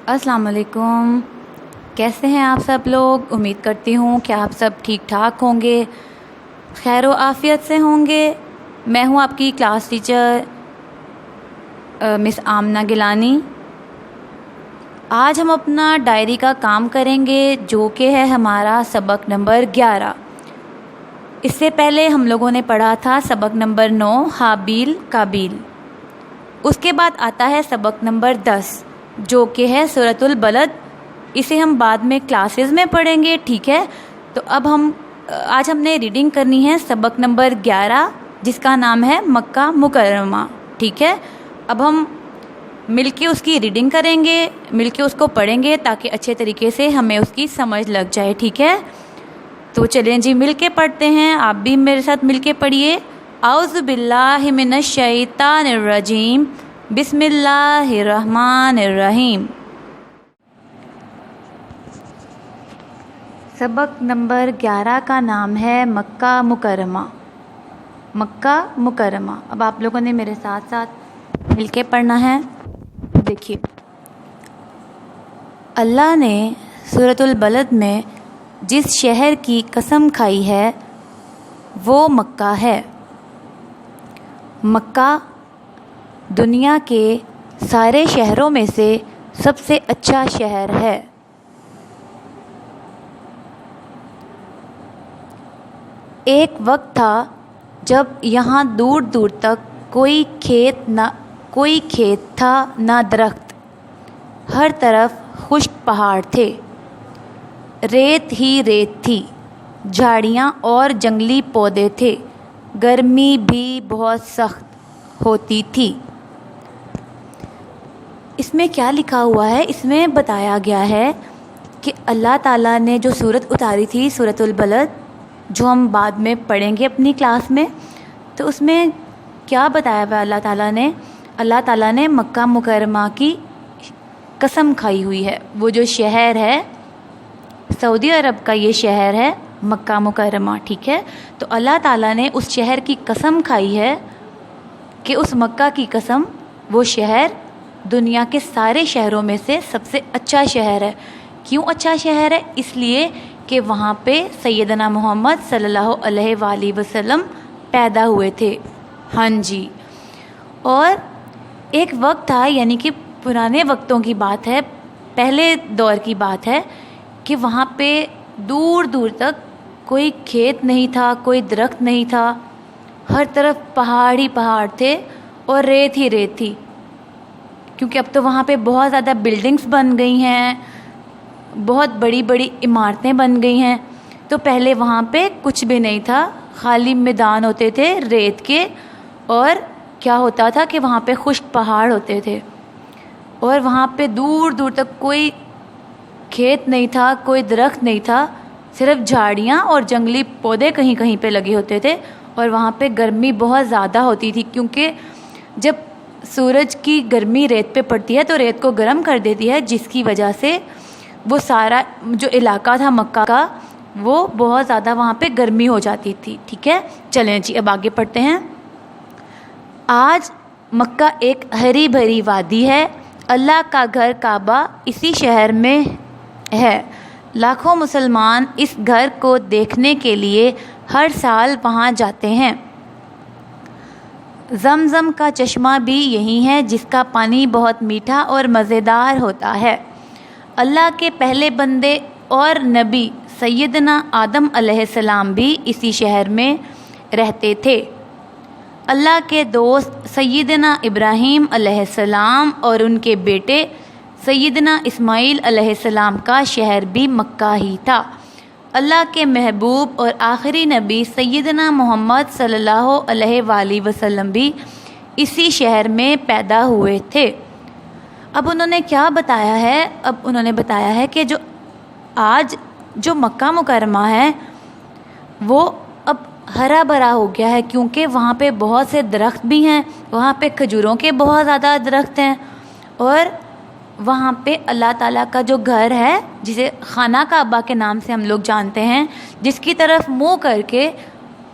अस्सलाम वालेकुम। कैसे हैं आप सब लोग? उम्मीद करती हूँ कि आप सब ठीक ठाक होंगे, खैर व आफ़ियत से होंगे। मैं हूँ आपकी क्लास टीचर मिस आमना गिलानी। आज हम अपना डायरी का काम करेंगे जो कि है हमारा सबक नंबर 11। इससे पहले हम लोगों ने पढ़ा था सबक नंबर 9 हाबील काबील। उसके बाद आता है सबक नंबर 10 जो कि है सूरतुल बलद। इसे हम बाद में क्लासेस में पढ़ेंगे, ठीक है। तो अब आज हमने रीडिंग करनी है सबक नंबर 11 जिसका नाम है मक्का मुकर्रमा, ठीक है। अब हम मिलके उसकी रीडिंग करेंगे, मिलके उसको पढ़ेंगे ताकि अच्छे तरीके से हमें उसकी समझ लग जाए, ठीक है। तो चलें जी मिलके पढ़ते हैं। आप भी मेरे साथ मिलके पढ़िए। औज़ु बिल्लाहि मिनश शैतानिर रजीम, बिस्मिल्लाहिर रहमानिर रहीम। सबक नंबर 11 का नाम है मक्का मुकर्रमा। मक्का मुकर्रमा। अब आप लोगों ने मेरे साथ साथ मिलके पढ़ना है। देखिए, अल्लाह ने सूरतुल बलद में जिस शहर की कसम खाई है वो मक्का है। मक्का दुनिया के सारे शहरों में से सबसे अच्छा शहर है। एक वक्त था जब यहाँ दूर दूर तक कोई खेत था ना दरख्त, हर तरफ खुश्क पहाड़ थे, रेत ही रेत थी, झाड़ियाँ और जंगली पौधे थे, गर्मी भी बहुत सख्त होती थी। इसमें क्या लिखा हुआ है, इसमें बताया गया है कि अल्लाह ताला ने जो सूरत उतारी थी सूरतुल बलद, जो हम बाद में पढ़ेंगे अपनी क्लास में, तो उसमें क्या बताया हुआ अल्लाह ताला ने मक्का मुकर्रमा की कसम खाई हुई है। वो जो शहर है सऊदी अरब का, ये शहर है मक्का मुकर्रमा, ठीक है। तो अल्लाह ताला ने उस शहर की कसम खाई है कि उस मक्का की कसम, वो शहर दुनिया के सारे शहरों में से सबसे अच्छा शहर है। क्यों अच्छा शहर है? इसलिए कि वहाँ पे सैयदना मोहम्मद सल्लल्लाहु अलैहि वसल्लम पैदा हुए थे। हाँ जी। और एक वक्त था, यानी कि पुराने वक्तों की बात है, पहले दौर की बात है, कि वहाँ पे दूर दूर तक कोई खेत नहीं था, कोई दरख्त नहीं था, हर तरफ पहाड़ ही पहाड़ थे और रेत ही रेत थी। क्योंकि अब तो वहाँ पे बहुत ज़्यादा बिल्डिंग्स बन गई हैं, बहुत बड़ी बड़ी इमारतें बन गई हैं। तो पहले वहाँ पे कुछ भी नहीं था, खाली मैदान होते थे रेत के, और क्या होता था कि वहाँ पे खुश्क पहाड़ होते थे और वहाँ पे दूर दूर तक कोई खेत नहीं था, कोई दरख्त नहीं था, सिर्फ झाड़ियाँ और जंगली पौधे कहीं कहीं पे लगे होते थे। और वहाँ पे गर्मी बहुत ज़्यादा होती थी, क्योंकि जब सूरज की गर्मी रेत पे पड़ती है तो रेत को गर्म कर देती है, जिसकी वजह से वो सारा जो इलाका था मक्का का, वो बहुत ज़्यादा वहाँ पे गर्मी हो जाती थी, ठीक है। चलें जी अब आगे पढ़ते हैं। आज मक्का एक हरी भरी वादी है। अल्लाह का घर काबा इसी शहर में है। लाखों मुसलमान इस घर को देखने के लिए हर साल वहाँ जाते हैं। ज़मज़म का चश्मा भी यही है, जिसका पानी बहुत मीठा और मज़ेदार होता है। अल्लाह के पहले बंदे और नबी सैयदना आदम अलैहिस्सलाम भी इसी शहर में रहते थे। अल्लाह के दोस्त सैयदना इब्राहीम अलैहिस्सलाम और उनके बेटे सैयदना इस्माईल अलैहिस्सलाम का शहर भी मक्का ही था। अल्लाह के महबूब और आखिरी नबी सैयदना मोहम्मद सल्लल्लाहु अलैहि वसल्लम भी इसी शहर में पैदा हुए थे। अब उन्होंने क्या बताया है? अब उन्होंने बताया है कि आज जो मक्का मुकर्रमा है वो अब हरा भरा हो गया है, क्योंकि वहाँ पे बहुत से दरख्त भी हैं, वहाँ पे खजूरों के बहुत ज़्यादा दरख्त हैं, और वहाँ पे अल्लाह ताला का जो घर है, जिसे खाना काबा के नाम से हम लोग जानते हैं, जिसकी तरफ मुँह करके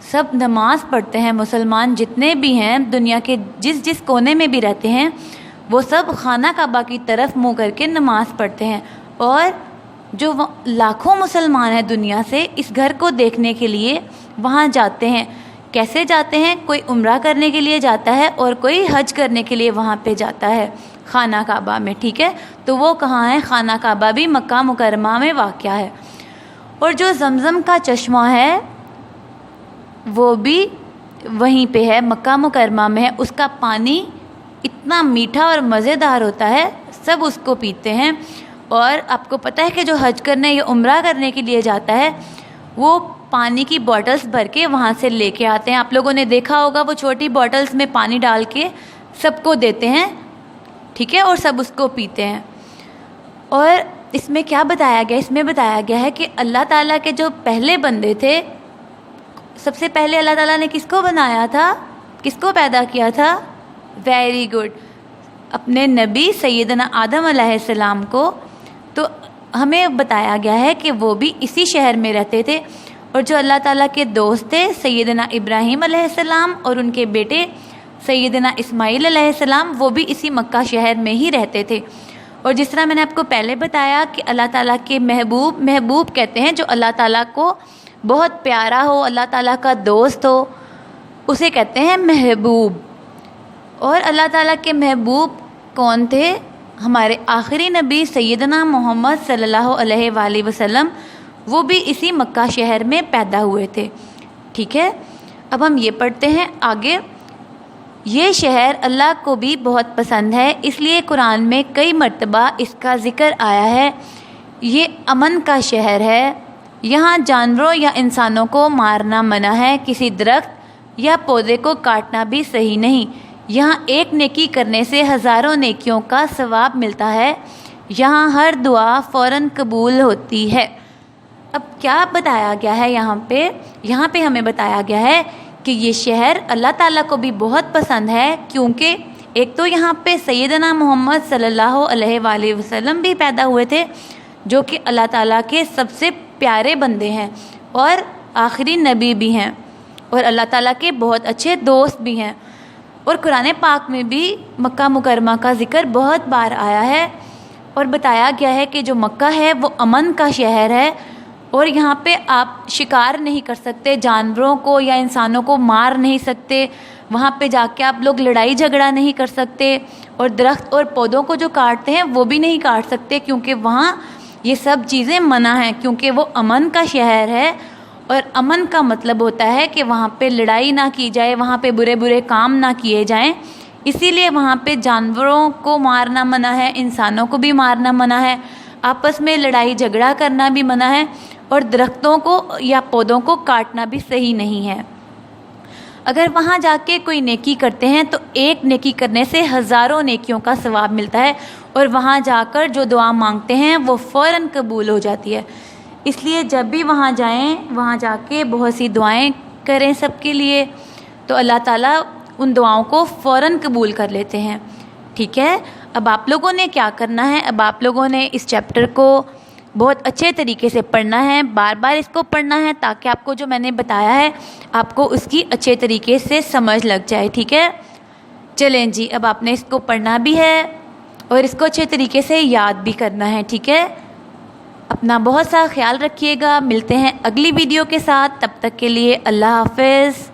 सब नमाज़ पढ़ते हैं मुसलमान जितने भी हैं, दुनिया के जिस जिस कोने में भी रहते हैं, وہ سب خانہ کعبہ کی طرف منہ کر کے نماز پڑھتے ہیں، اور جو لاکھوں مسلمان ہیں دنیا سے اس گھر کو دیکھنے کے لیے وہاں جاتے ہیں۔ کیسے جاتے ہیں؟ کوئی عمرہ کرنے کے لیے جاتا ہے اور کوئی حج کرنے کے لیے وہاں پہ جاتا ہے خانہ کعبہ میں، ٹھیک ہے؟ تو وہ کہاں ہے؟ خانہ کعبہ بھی مکہ مکرمہ میں واقع ہے۔ اور جو زمزم کا چشمہ ہے وہ بھی وہیں پہ ہے، مکہ مکرمہ میں ہے۔ اس کا پانی اتنا میٹھا اور مزیدار ہوتا ہے، سب اس کو پیتے ہیں۔ اور آپ کو پتہ ہے کہ جو حج کرنے یا عمرہ کرنے کے لیے جاتا ہے وہ پانی کی بوٹلز بھر کے وہاں سے لے کے آتے ہیں۔ آپ لوگوں نے دیکھا ہوگا وہ چھوٹی بوٹلز میں پانی ڈال کے سب کو دیتے ہیں، ٹھیک ہے؟ اور سب اس کو پیتے ہیں۔ اور اس میں کیا بتایا گیا؟ اس میں بتایا گیا ہے کہ اللہ تعالیٰ کے جو پہلے بندے تھے، سب سے پہلے اللہ تعالیٰ نے کس کو بنایا تھا؟ کس کو پیدا کیا تھا؟ ویری گڈ، اپنے نبی سیدنا آدم علیہ السلام کو۔ تو ہمیں بتایا گیا ہے کہ وہ بھی اسی شہر میں رہتے تھے، اور جو اللہ تعالیٰ کے دوست تھے سیدنا ابراہیم علیہ السلام اور ان کے بیٹے سیدنا اسماعیل علیہ السلام، وہ بھی اسی مکہ شہر میں ہی رہتے تھے۔ اور جس طرح میں نے آپ کو پہلے بتایا کہ اللہ تعالیٰ کے محبوب کہتے ہیں جو اللہ تعالیٰ کو بہت پیارا ہو، اللہ تعالیٰ کا دوست ہو، اسے کہتے ہیں محبوب۔ اور اللہ تعالیٰ کے محبوب کون تھے؟ ہمارے آخری نبی سیدنا محمد صلی اللہ علیہ وآلہ وسلم، وہ بھی اسی مکہ شہر میں پیدا ہوئے تھے، ٹھیک ہے؟ اب ہم یہ پڑھتے ہیں آگے۔ یہ شہر اللہ کو بھی بہت پسند ہے، اس لیے قرآن میں کئی مرتبہ اس کا ذکر آیا ہے۔ یہ امن کا شہر ہے، یہاں جانوروں یا انسانوں کو مارنا منع ہے، کسی درخت یا پودے کو کاٹنا بھی صحیح نہیں۔ یہاں ایک نیکی کرنے سے ہزاروں نیکیوں کا ثواب ملتا ہے، یہاں ہر دعا فوراً قبول ہوتی ہے۔ اب کیا بتایا گیا ہے یہاں پہ ہمیں بتایا گیا ہے کہ یہ شہر اللہ تعالیٰ کو بھی بہت پسند ہے، کیونکہ ایک تو یہاں پہ سیدنا محمد صلی اللہ علیہ وآلہ وسلم بھی پیدا ہوئے تھے، جو کہ اللہ تعالیٰ کے سب سے پیارے بندے ہیں اور آخری نبی بھی ہیں، اور اللہ تعالیٰ کے بہت اچھے دوست بھی ہیں۔ اور قرآن پاک میں بھی مکہ مکرمہ کا ذکر بہت بار آیا ہے، اور بتایا گیا ہے کہ جو مکہ ہے وہ امن کا شہر ہے، اور یہاں پہ آپ شکار نہیں کر سکتے، جانوروں کو یا انسانوں کو مار نہیں سکتے، وہاں پہ جا کے آپ لوگ لڑائی جھگڑا نہیں کر سکتے، اور درخت اور پودوں کو جو کاٹتے ہیں وہ بھی نہیں کاٹ سکتے، کیونکہ وہاں یہ سب چیزیں منع ہیں، کیونکہ وہ امن کا شہر ہے۔ اور امن کا مطلب ہوتا ہے کہ وہاں پہ لڑائی نہ کی جائے، وہاں پہ برے کام نہ کیے جائیں، اسی لیے وہاں پہ جانوروں کو مارنا منع ہے، انسانوں کو بھی مارنا منع ہے، آپس میں لڑائی جھگڑا کرنا بھی منع ہے، اور درختوں کو یا پودوں کو کاٹنا بھی صحیح نہیں ہے۔ اگر وہاں جا کے کوئی نیکی کرتے ہیں تو ایک نیکی کرنے سے ہزاروں نیکیوں کا ثواب ملتا ہے، اور وہاں جا کر جو دعا مانگتے ہیں وہ فوراً قبول ہو جاتی ہے۔ اس لیے جب بھی وہاں جائیں، وہاں جا کے بہت سی دعائیں کریں سب کے لیے، تو اللہ تعالیٰ ان دعاؤں کو فوراً قبول کر لیتے ہیں، ٹھیک ہے؟ اب آپ لوگوں نے کیا کرنا ہے؟ اب آپ لوگوں نے اس چیپٹر کو بہت اچھے طریقے سے پڑھنا ہے، بار بار اس کو پڑھنا ہے، تاکہ آپ کو جو میں نے بتایا ہے آپ کو اس کی اچھے طریقے سے سمجھ لگ جائے، ٹھیک ہے؟ چلیں جی، اب آپ نے اس کو پڑھنا بھی ہے اور اس کو اچھے طریقے سے یاد بھی کرنا ہے، ٹھیک ہے؟ اپنا بہت سا خیال رکھیے گا، ملتے ہیں اگلی ویڈیو کے ساتھ، تب تک کے لیے اللہ حافظ۔